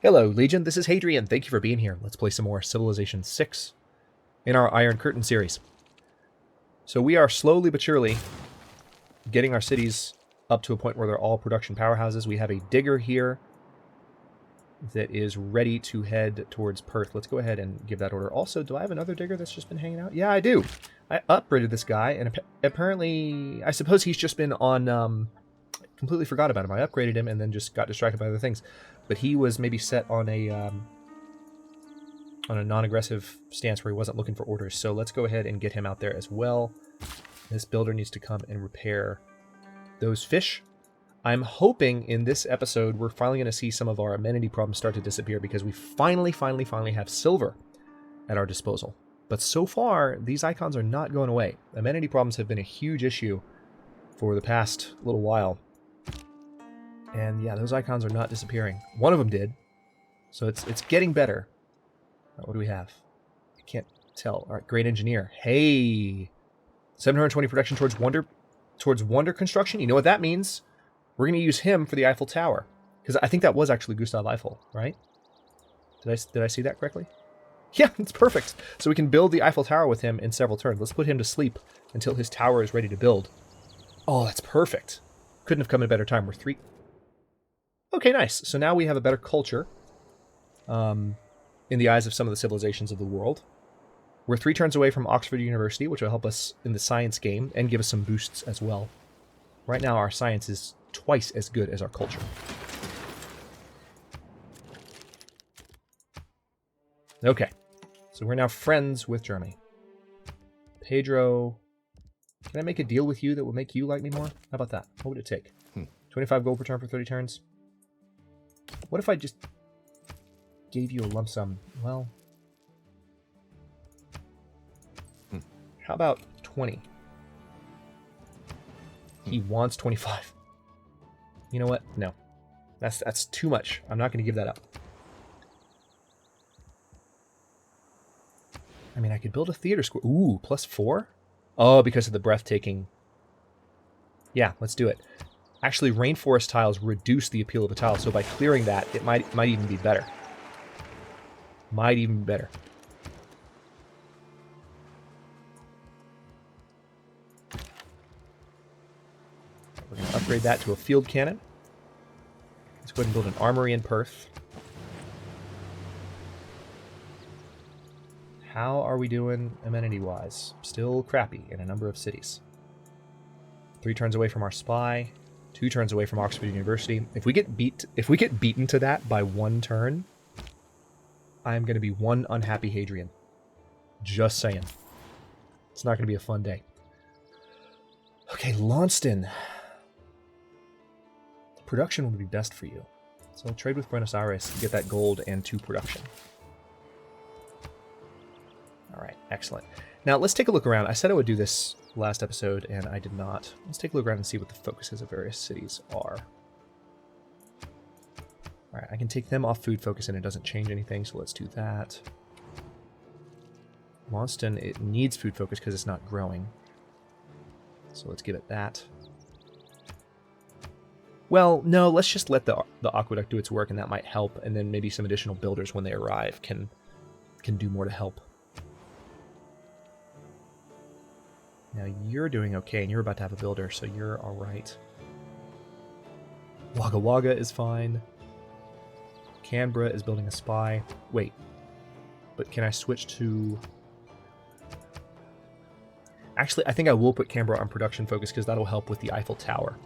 Hello, Legion. This is Hadrian. Thank you for being here. Let's play some more Civilization 6 in our Iron Curtain series. So we are slowly but surely getting our cities up to a point where they're all production powerhouses. We have a digger here that is ready to head towards Perth. Let's go ahead and give that order. Also, do I have another digger that's just been hanging out? Yeah, I do. I upgraded this guy, and apparently, I suppose he's just been on... completely forgot about him. I upgraded him and then just got distracted by other things. But he was maybe set on a non-aggressive stance where he wasn't looking for orders. So let's go ahead and get him out there as well. This builder needs to come and repair those fish. I'm hoping in this episode we're finally going to see some of our amenity problems start to disappear because we finally have silver at our disposal. But so far, these icons are not going away. Amenity problems have been a huge issue for the past little while. And yeah, those icons are not disappearing. One of them did. So it's getting better. What do we have? I can't tell. All right, great engineer. Hey! 720 production towards wonder construction. You know what that means? We're going to use him for the Eiffel Tower. Because I think that was actually Gustav Eiffel, right? Did I see that correctly? Yeah, it's perfect. So we can build the Eiffel Tower with him in several turns. Let's put him to sleep until his tower is ready to build. Oh, that's perfect. Couldn't have come at a better time. We're three... Okay, nice. So now we have a better culture in the eyes of some of the civilizations of the world. We're 3 turns away from Oxford University, which will help us in the science game and give us some boosts as well. Right now, our science is twice as good as our culture. Okay, so we're now friends with Germany. Pedro, can I make a deal with you that will make you like me more? How about that? What would it take? 25 gold per turn for 30 turns? What if I just gave you a lump sum? Well, how about 20? He wants 25. You know what? No. That's too much. I'm not going to give that up. I mean, I could build a theater square. Ooh, +4? Oh, because of the breathtaking... Yeah, let's do it. Actually, rainforest tiles reduce the appeal of a tile, so by clearing that, it might even be better. Might even be better. We're going to upgrade that to a field cannon. Let's go ahead and build an armory in Perth. How are we doing amenity-wise? Still crappy in a number of cities. 3 turns away from our spy. 2 turns away from Oxford University. If we get beaten to that by 1 turn, I'm going to be one unhappy Hadrian. Just saying. It's not going to be a fun day. Okay, Launceston. Production would be best for you. So I'll trade with Buenos Aires to get that gold and 2 production. All right, excellent. Now let's take a look around. I said I would do this last episode, and I did not. Let's take a look around and see what the focuses of various cities are. All right, I can take them off food focus, and it doesn't change anything, so let's do that. Launceston, it needs food focus because it's not growing. So let's give it that. Well, no, let's just let the aqueduct do its work, and that might help, and then maybe some additional builders when they arrive can do more to help. Now you're doing okay, and you're about to have a builder, so you're alright. Wagga Wagga is fine. Canberra is building a spy. Wait. But can I switch to... Actually, I think I will put Canberra on production focus, because that'll help with the Eiffel Tower.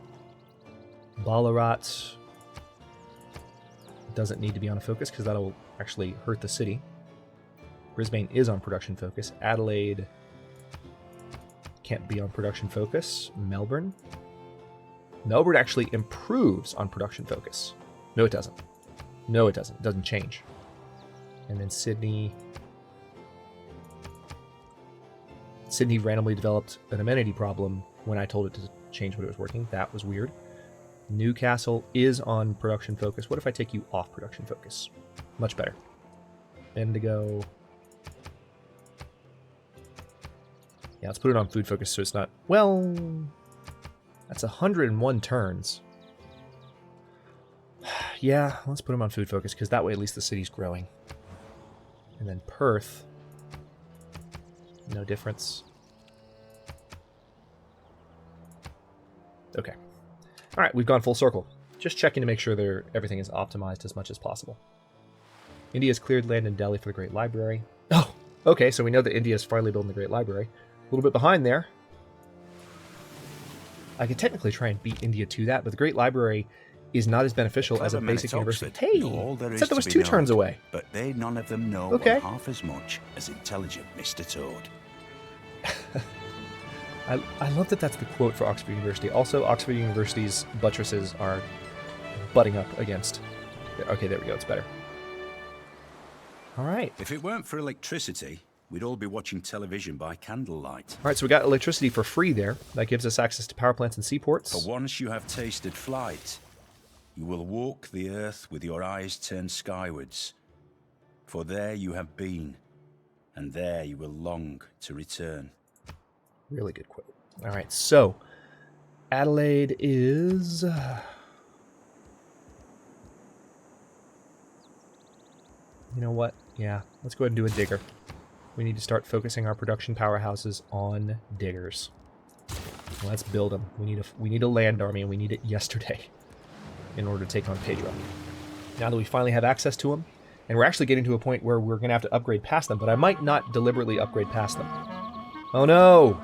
Ballarat doesn't need to be on a focus, because that'll actually hurt the city. Brisbane is on production focus. Adelaide... can't be on production focus. Melbourne actually improves on production focus. No, it doesn't. No, it doesn't. It doesn't change. And then Sydney randomly developed an amenity problem when I told it to change when it was working. That was weird. Newcastle is on production focus. What if I take you off production focus? Much better. Bendigo... Yeah, let's put it on food focus so it's not... Well, that's 101 turns. Yeah, let's put him on food focus, because that way at least the city's growing. And then Perth. No difference. Okay. Alright, we've gone full circle. Just checking to make sure everything is optimized as much as possible. India's cleared land in Delhi for the Great Library. Oh, okay, so we know that India's finally building the Great Library. A little bit behind there. I could technically try and beat India to that, but the Great Library is not as beneficial as a basic university. Hey, except there was 2 turns away. But they none of them know half as much as intelligent Mr. Toad. I love that that's the quote for Oxford University. Also, Oxford University's buttresses are butting up against... Okay, there we go. It's better. All right. If it weren't for electricity, we'd all be watching television by candlelight. All right, so we got electricity for free there. That gives us access to power plants and seaports. For once you have tasted flight, you will walk the earth with your eyes turned skywards. For there you have been, and there you will long to return. Really good quote. All right, so Adelaide is... You know what? Yeah, let's go ahead and do a digger. We need to start focusing our production powerhouses on diggers. Let's build them. We need a land army, and we need it yesterday in order to take on Pedro. Now that we finally have access to them, and we're actually getting to a point where we're going to have to upgrade past them, but I might not deliberately upgrade past them. Oh no!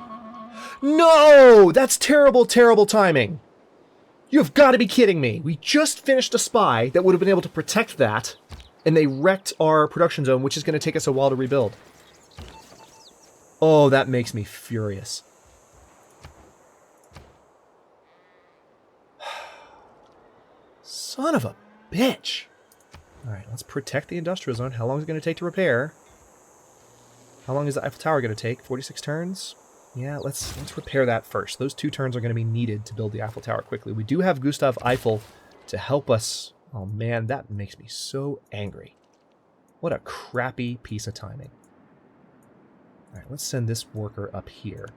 No! That's terrible, terrible timing! You've got to be kidding me! We just finished a spy that would have been able to protect that, and they wrecked our production zone, which is going to take us a while to rebuild. Oh, that makes me furious. Son of a bitch! Alright, let's protect the industrial zone. How long is it going to take to repair? How long is the Eiffel Tower going to take? 46 turns? Yeah, let's repair that first. Those 2 turns are going to be needed to build the Eiffel Tower quickly. We do have Gustav Eiffel to help us. Oh man, that makes me so angry. What a crappy piece of timing. Alright, let's send this worker up here.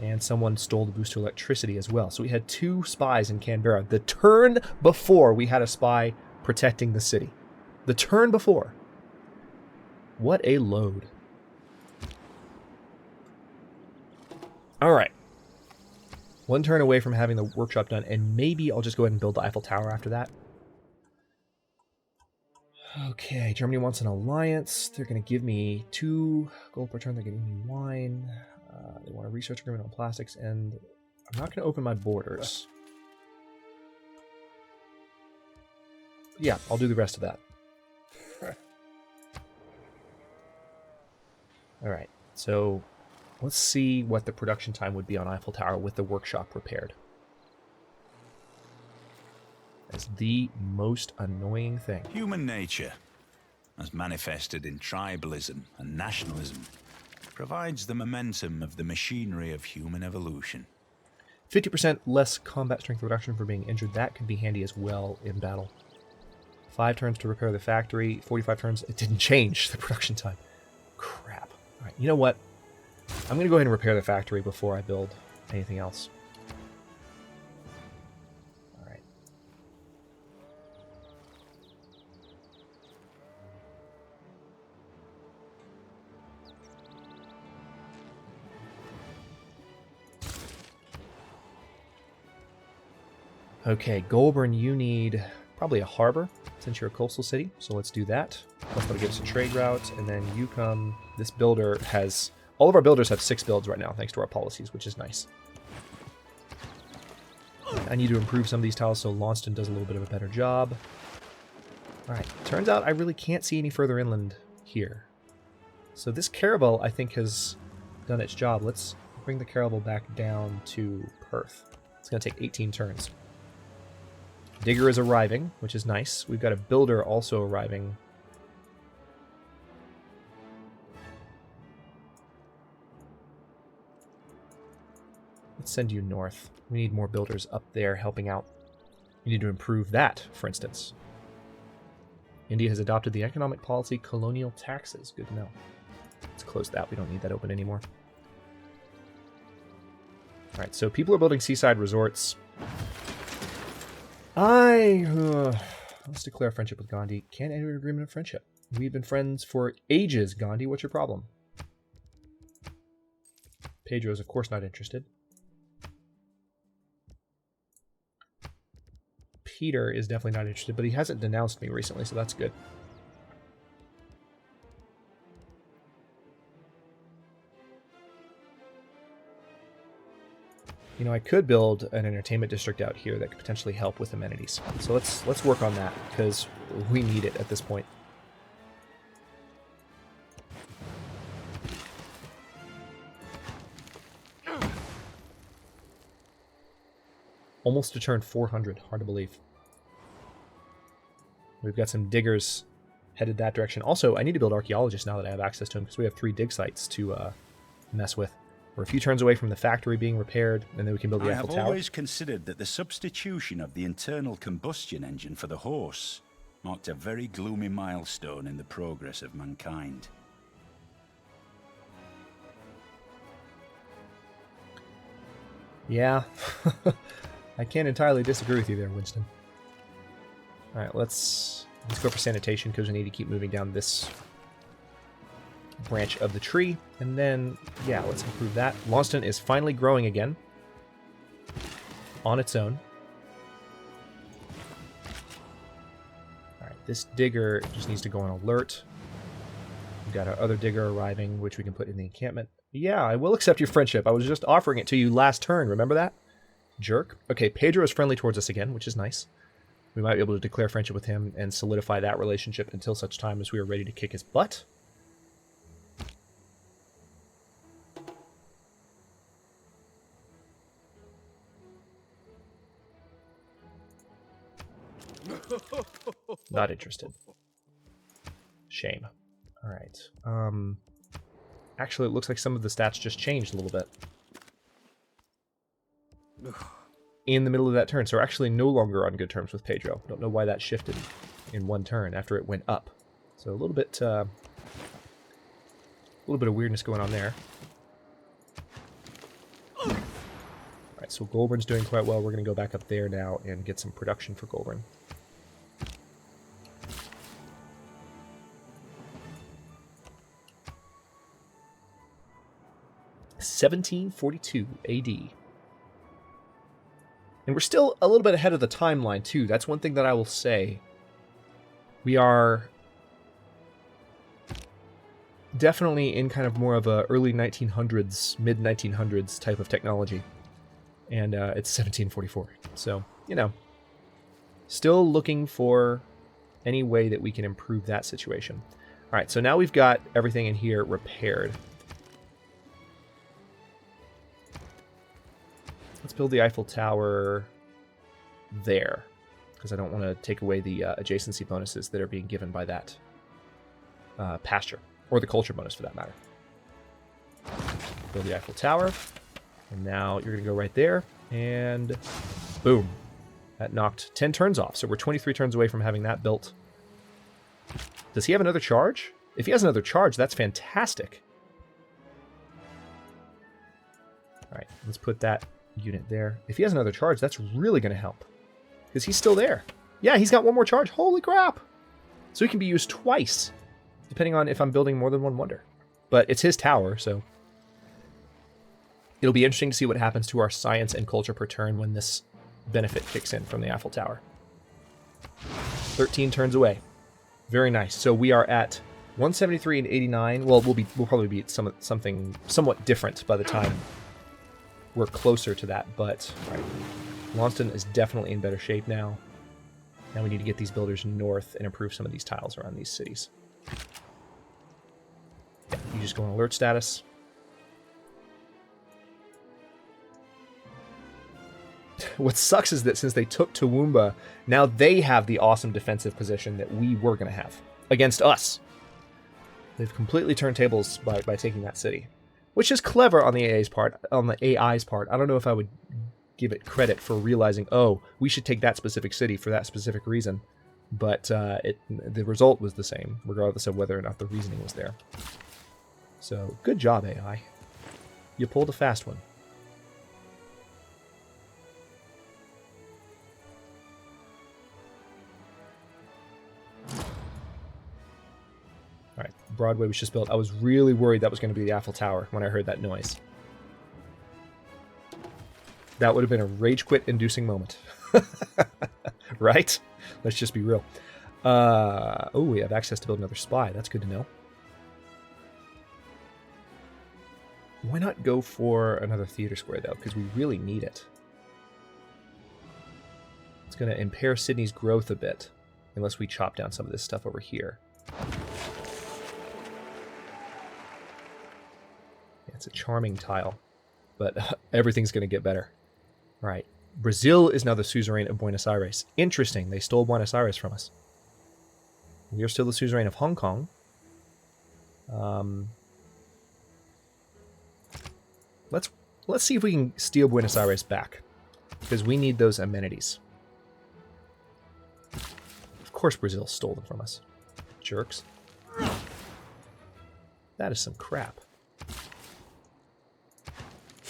And someone stole the boost to electricity as well. So we had 2 spies in Canberra. The turn before we had a spy protecting the city. The turn before. What a load. Alright. 1 turn away from having the workshop done, and maybe I'll just go ahead and build the Eiffel Tower after that. Okay, Germany wants an alliance. They're going to give me 2 gold per turn. They're giving me wine. They want a research agreement on plastics, and I'm not going to open my borders. Yeah, I'll do the rest of that. Alright, so let's see what the production time would be on Eiffel Tower with the workshop repaired. That's the most annoying thing. Human nature, as manifested in tribalism and nationalism, provides the momentum of the machinery of human evolution. 50% less combat strength reduction for being injured. That could be handy as well in battle. 5 turns to repair the factory. 45 turns. It didn't change the production time. Crap. All right, you know what? I'm going to go ahead and repair the factory before I build anything else. All right. Okay, Goulburn, you need probably a harbor, since you're a coastal city, so let's do that. Plus that'll give us a trade route, and then you come... This builder has... All of our builders have 6 builds right now, thanks to our policies, which is nice. I need to improve some of these tiles, so Launceston does a little bit of a better job. Alright, turns out I really can't see any further inland here. So this caravel, I think, has done its job. Let's bring the caravel back down to Perth. It's going to take 18 turns. Digger is arriving, which is nice. We've got a builder also arriving. Let's send you north. We need more builders up there helping out. We need to improve that, for instance. India has adopted the economic policy colonial taxes. Good to know. Let's close that. We don't need that open anymore. Alright, so people are building seaside resorts. Let's declare friendship with Gandhi. Can't enter an agreement of friendship. We've been friends for ages, Gandhi. What's your problem? Pedro is, of course, not interested. Peter is definitely not interested, but he hasn't denounced me recently, so that's good. You know, I could build an entertainment district out here that could potentially help with amenities. So let's work on that, because we need it at this point. Almost to turn 400. Hard to believe. We've got some diggers headed that direction. Also, I need to build archaeologists now that I have access to them, because we have 3 dig sites to mess with. We're a few turns away from the factory being repaired, and then we can build the Eiffel Tower. I have always considered that the substitution of the internal combustion engine for the horse marked a very gloomy milestone in the progress of mankind. Yeah, I can't entirely disagree with you there, Winston. All right, let's go for sanitation, because we need to keep moving down this branch of the tree, and then, yeah, let's improve that. Launceston is finally growing again on its own. All right, this digger just needs to go on alert. We've got our other digger arriving, which we can put in the encampment. Yeah, I will accept your friendship. I was just offering it to you last turn. Remember that? Jerk. Okay, Pedro is friendly towards us again, which is nice. We might be able to declare friendship with him and solidify that relationship until such time as we are ready to kick his butt. Not interested. Shame. All right. Actually, it looks like some of the stats just changed a little bit in the middle of that turn. So we're actually no longer on good terms with Pedro. Don't know why that shifted in one turn after it went up. So a little bit of weirdness going on there. All right, so Goulburn's doing quite well. We're going to go back up there now and get some production for Goulburn. (1742 AD). And we're still a little bit ahead of the timeline, too. That's one thing that I will say. We are definitely in kind of more of a early 1900s, mid-1900s type of technology. And it's 1744. So, you know, still looking for any way that we can improve that situation. All right, so now we've got everything in here repaired. Let's build the Eiffel Tower there, because I don't want to take away the adjacency bonuses that are being given by that pasture, or the culture bonus for that matter. Build the Eiffel Tower, and now you're going to go right there, and boom. That knocked 10 turns off, so we're 23 turns away from having that built. Does he have another charge? If he has another charge, that's fantastic. All right, let's put that unit there. If he has another charge, that's really going to help, because he's still there. Yeah, he's got one more charge. Holy crap! So he can be used twice, depending on if I'm building more than one wonder. But it's his tower, so it'll be interesting to see what happens to our science and culture per turn when this benefit kicks in from the Eiffel Tower. 13 turns away. Very nice. So we are at 173 and 89. Well, we'll probably be at something somewhat different by the time we're closer to that, but all right. Launceston is definitely in better shape now. Now we need to get these builders north and improve some of these tiles around these cities. Yeah, you just go on alert status. What sucks is that since they took Toowoomba, now they have the awesome defensive position that we were going to have against us. They've completely turned tables by taking that city. Which is clever on the AI's part. I don't know if I would give it credit for realizing, oh, we should take that specific city for that specific reason. But the result was the same, regardless of whether or not the reasoning was there. So, good job, AI. You pulled a fast one. Broadway was just built. I was really worried that was going to be the Eiffel Tower when I heard that noise. That would have been a rage quit inducing moment. Right? Let's just be real. Oh, we have access to build another spy. That's good to know. Why not go for another theater square, though? Because we really need it. It's going to impair Sydney's growth a bit, unless we chop down some of this stuff over here. Yeah, it's a charming tile, but everything's going to get better. All right. Brazil is now the suzerain of Buenos Aires. Interesting. They stole Buenos Aires from us. We are still the suzerain of Hong Kong. Let's see if we can steal Buenos Aires back, because we need those amenities. Of course Brazil stole them from us. Jerks. That is some crap.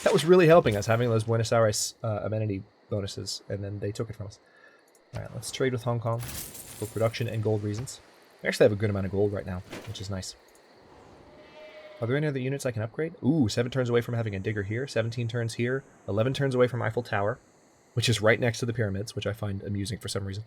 That was really helping us, having those Buenos Aires amenity bonuses, and then they took it from us. Alright, let's trade with Hong Kong for production and gold reasons. I actually have a good amount of gold right now, which is nice. Are there any other units I can upgrade? Ooh, 7 turns away from having a digger here, 17 turns here, 11 turns away from Eiffel Tower, which is right next to the pyramids, which I find amusing for some reason.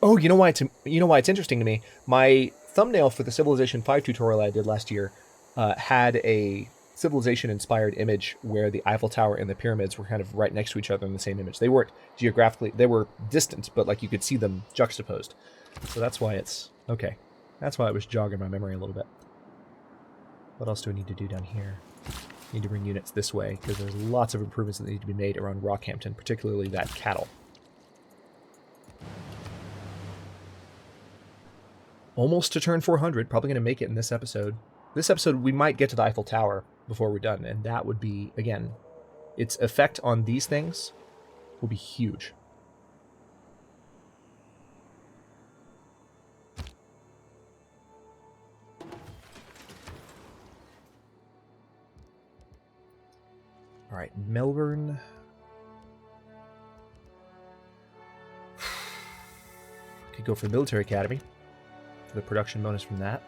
Oh, you know why it's interesting to me? My thumbnail for the Civilization 5 tutorial I did last year had a Civilization-inspired image where the Eiffel Tower and the pyramids were kind of right next to each other in the same image. They weren't geographically, they were distant, but like you could see them juxtaposed. So that's why it's, okay. That's why it was jogging my memory a little bit. What else do I need to do down here? I need to bring units this way, because there's lots of improvements that need to be made around Rockhampton, particularly that cattle. Almost to turn 400, probably going to make it in this episode. This episode, we might get to the Eiffel Tower before we're done, and that would be, again, its effect on these things will be huge. All right, Melbourne. Could go for the military academy for the production bonus from that.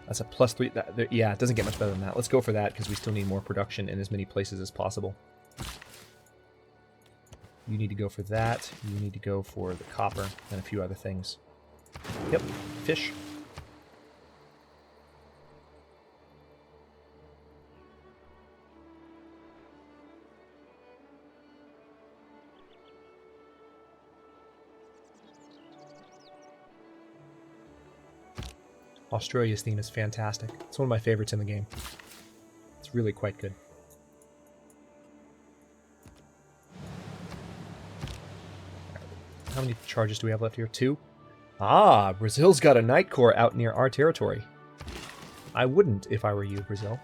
That's a +3. Yeah, it doesn't get much better than that. Let's go for that because we still need more production in as many places as possible. You need to go for that. You need to go for the copper and a few other things. Yep, fish. Australia's theme is fantastic. It's one of my favorites in the game. It's really quite good. How many charges do we have left here? 2? Ah, Brazil's got a Knight Corps out near our territory. I wouldn't if I were you, Brazil.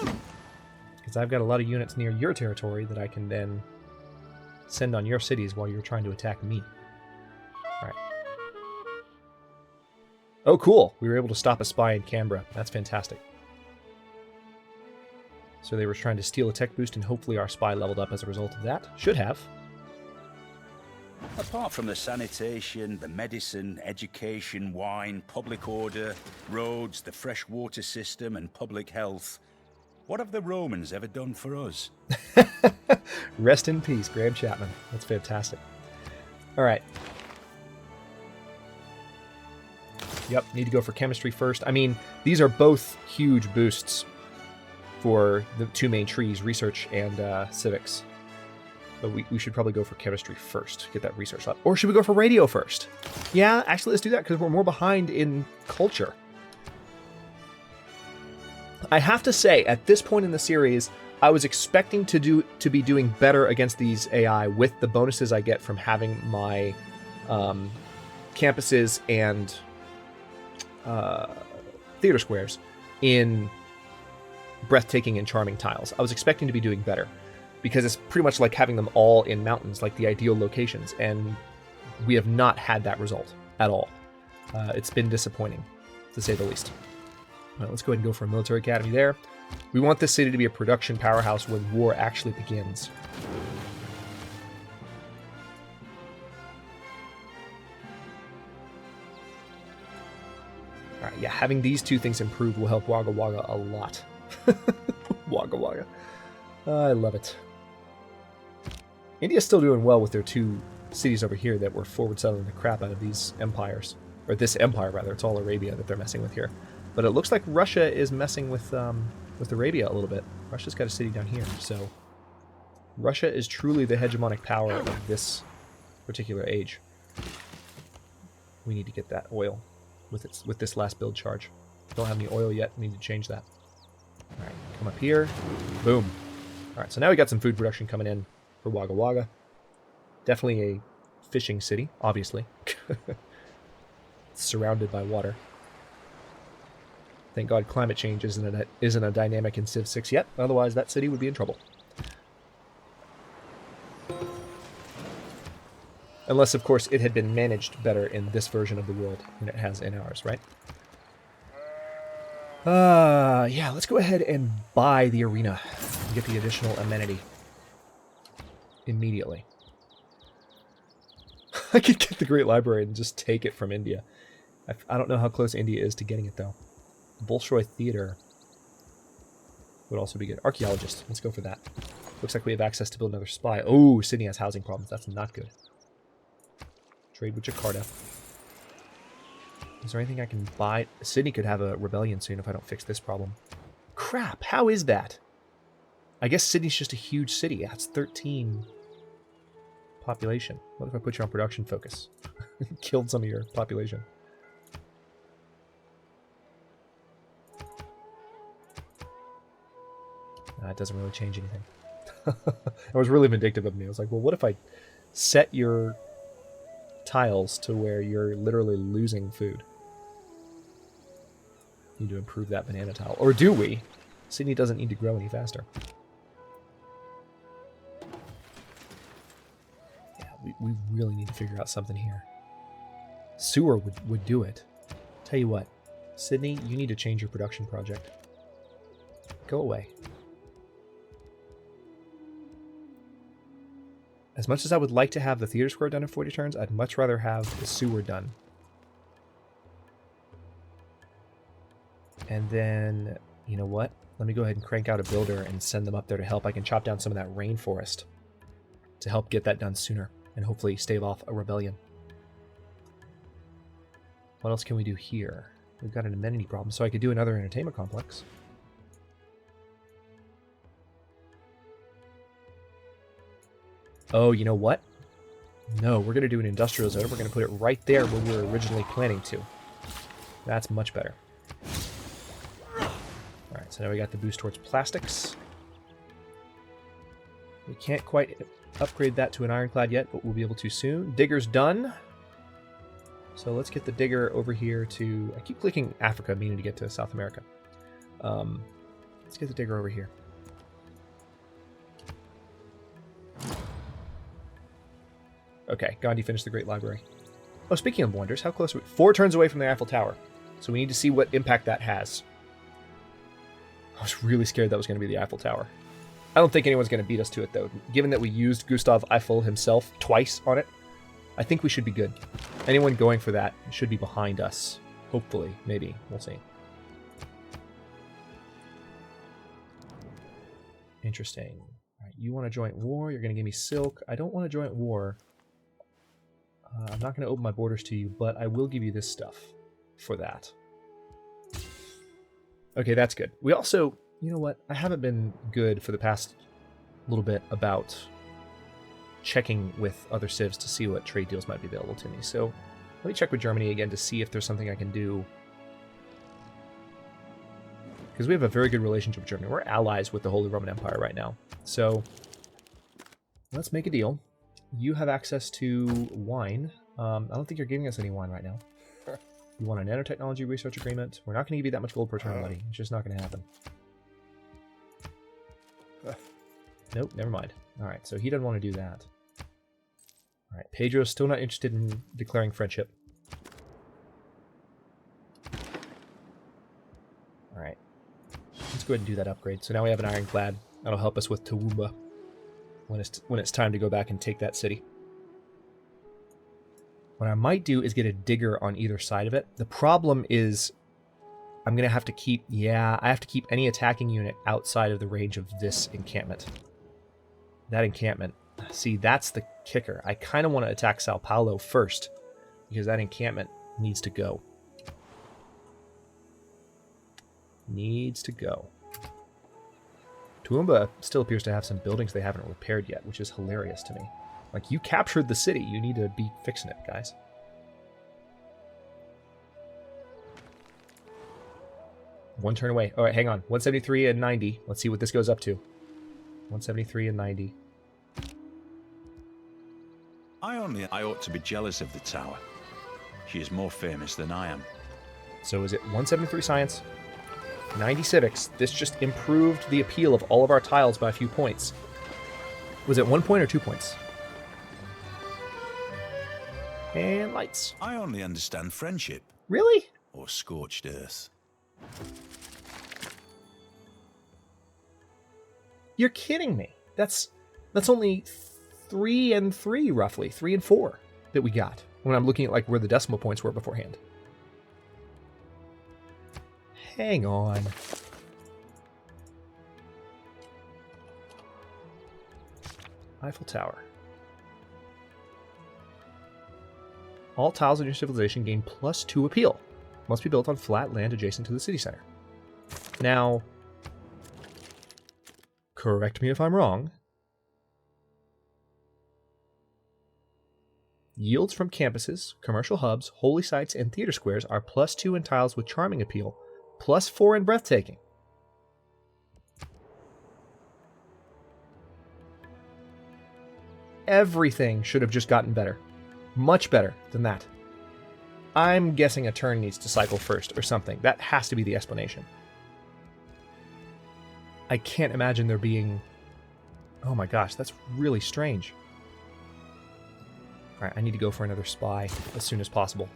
Because I've got a lot of units near your territory that I can then send on your cities while you're trying to attack me. Alright. Oh, cool. We were able to stop a spy in Canberra. That's fantastic. So they were trying to steal a tech boost, and hopefully our spy leveled up as a result of that. Should have. Apart from the sanitation, the medicine, education, wine, public order, roads, the fresh water system, and public health, what have the Romans ever done for us? Rest in peace, Graham Chapman. That's fantastic. All right. Yep, need to go for chemistry first. I mean, these are both huge boosts for the 2 main trees, research and civics. But we should probably go for chemistry first, get that research up. Or should we go for radio first? Yeah, actually, let's do that, because we're more behind in culture. I have to say, at this point in the series, I was expecting to be doing better against these AI with the bonuses I get from having my campuses and theater squares in breathtaking and charming tiles. I was expecting to be doing better because it's pretty much like having them all in mountains, like the ideal locations, and we have not had that result at all. It's been disappointing, to say the least. All right, let's go ahead and go for a military academy there. We want this city to be a production powerhouse when war actually begins. All right, yeah, having these two things improved will help Wagga Wagga a lot. Wagga Wagga. I love it. India's still doing well with their two cities over here that were forward settling the crap out of these empires. Or this empire, rather. It's all Arabia that they're messing with here. But it looks like Russia is messing with Arabia a little bit. Russia's got a city down here, so... Russia is truly the hegemonic power of this particular age. We need to get that oil with this last build charge. Don't have any oil yet. We need to change that. Alright, come up here. Boom. Alright, so now we got some food production coming in for Wagga Wagga. Definitely a fishing city, obviously. It's surrounded by water. Thank God climate change isn't a dynamic in Civ 6 yet. Otherwise, that city would be in trouble. Unless, of course, it had been managed better in this version of the world than it has in ours, right? Yeah, let's go ahead and buy the arena and get the additional amenity immediately. I could get the Great Library and just take it from India. I don't know how close India is to getting it, though. Bolshoi Theater would also be good. Archaeologist, let's go for that. Looks like we have access to build another spy. Oh, Sydney has housing problems. That's not good. Trade with Jakarta. Is there anything I can buy? Sydney could have a rebellion soon if I don't fix this problem. Crap, how is that? I guess Sydney's just a huge city. That's 13 population. What if I put you on production focus? Killed some of your population. It doesn't really change anything. I was really vindictive of me. I was like, well, what if I set your tiles to where you're literally losing food? Need to improve that banana tile. Or do we? Sydney doesn't need to grow any faster. Yeah, we really need to figure out something here. Sewer would do it. Tell you what, Sydney, you need to change your production project. Go away. As much as I would like to have the theater square done in 40 turns, I'd much rather have the sewer done. And then, you know what? Let me go ahead and crank out a builder and send them up there to help. I can chop down some of that rainforest to help get that done sooner and hopefully stave off a rebellion. What else can we do here? We've got an amenity problem, so I could do another entertainment complex. Oh, you know what? No, we're going to do an industrial zone. We're going to put it right there where we were originally planning to. That's much better. Alright, so now we got the boost towards plastics. We can't quite upgrade that to an ironclad yet, but we'll be able to soon. Digger's done. So let's get the digger over here to... I keep clicking Africa, meaning to get to South America. Let's get the digger over here. Okay, Gandhi finished the Great Library. Oh, speaking of wonders, how close are we? 4 turns away from the Eiffel Tower. So we need to see what impact that has. I was really scared that was going to be the Eiffel Tower. I don't think anyone's going to beat us to it, though. Given that we used Gustav Eiffel himself twice on it, I think we should be good. Anyone going for that should be behind us. Hopefully. Maybe. We'll see. Interesting. All right, you want a joint war? You're going to give me silk. I don't want a joint war. I'm not going to open my borders to you, but I will give you this stuff for that. Okay, that's good. We also, you know what? I haven't been good for the past little bit about checking with other civs to see what trade deals might be available to me. So let me check with Germany again to see if there's something I can do. Because we have a very good relationship with Germany. We're allies with the Holy Roman Empire right now. So let's make a deal. You have access to wine. I don't think you're giving us any wine right now. You want a nanotechnology research agreement? We're not going to give you that much gold per turn, buddy. It's just not going to happen. Nope, never mind. Alright, so he doesn't want to do that. Alright, Pedro's still not interested in declaring friendship. Alright. Let's go ahead and do that upgrade. So now we have an ironclad. That'll help us with Toowoomba when it's time to go back and take that city. What I might do is get a digger on either side of it. The problem is I'm going to have to keep... Yeah, I have to keep any attacking unit outside of the range of this encampment. That encampment. See, that's the kicker. I kind of want to attack Sao Paulo first, because that encampment needs to go. Needs to go. Toowoomba still appears to have some buildings they haven't repaired yet, which is hilarious to me. Like, you captured the city. You need to be fixing it, guys. One turn away. All right, hang on. 173 and 90. Let's see what this goes up to. 173 and 90. I ought to be jealous of the tower. She is more famous than I am. So is it 173 science, 90 civics? This just improved the appeal of all of our tiles by a few points. Was it 1 point or 2 points? And lights. I only understand friendship. Really? Or scorched earth. You're kidding me. That's only 3 and 3, roughly. 3 and 4 that we got when I'm looking at like where the decimal points were beforehand. Hang on. Eiffel Tower. All tiles in your civilization gain +2 appeal. Must be built on flat land adjacent to the city center. Now, correct me if I'm wrong. Yields from campuses, commercial hubs, holy sites, and theater squares are +2 in tiles with charming appeal, +4 in breathtaking. Everything should have just gotten better. Much better than that. I'm guessing a turn needs to cycle first or something. That has to be the explanation. I can't imagine there being... Oh my gosh, that's really strange. Alright, I need to go for another spy as soon as possible.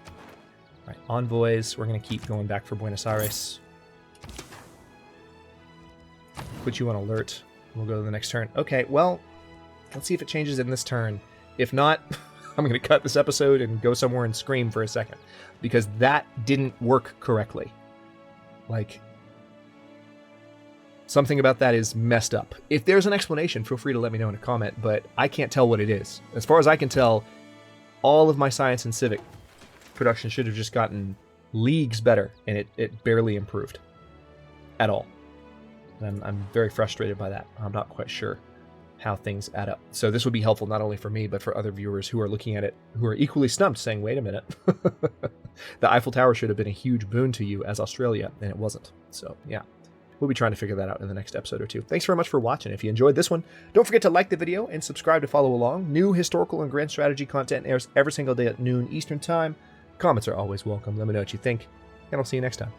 Alright, envoys. We're going to keep going back for Buenos Aires. Put you on alert. We'll go to the next turn. Okay, well, let's see if it changes in this turn. If not, I'm going to cut this episode and go somewhere and scream for a second. Because that didn't work correctly. Like, something about that is messed up. If there's an explanation, feel free to let me know in a comment, but I can't tell what it is. As far as I can tell, all of my science and civic production should have just gotten leagues better, and it barely improved. At all. And I'm very frustrated by that. I'm not quite sure how things add up. So this would be helpful not only for me, but for other viewers who are looking at it, who are equally stumped, saying, wait a minute. The Eiffel Tower should have been a huge boon to you as Australia, and it wasn't. So, yeah. We'll be trying to figure that out in the next episode or two. Thanks very much for watching. If you enjoyed this one, don't forget to like the video and subscribe to follow along. New historical and grand strategy content airs every single day at noon Eastern Time. Comments are always welcome. Let me know what you think, and I'll see you next time.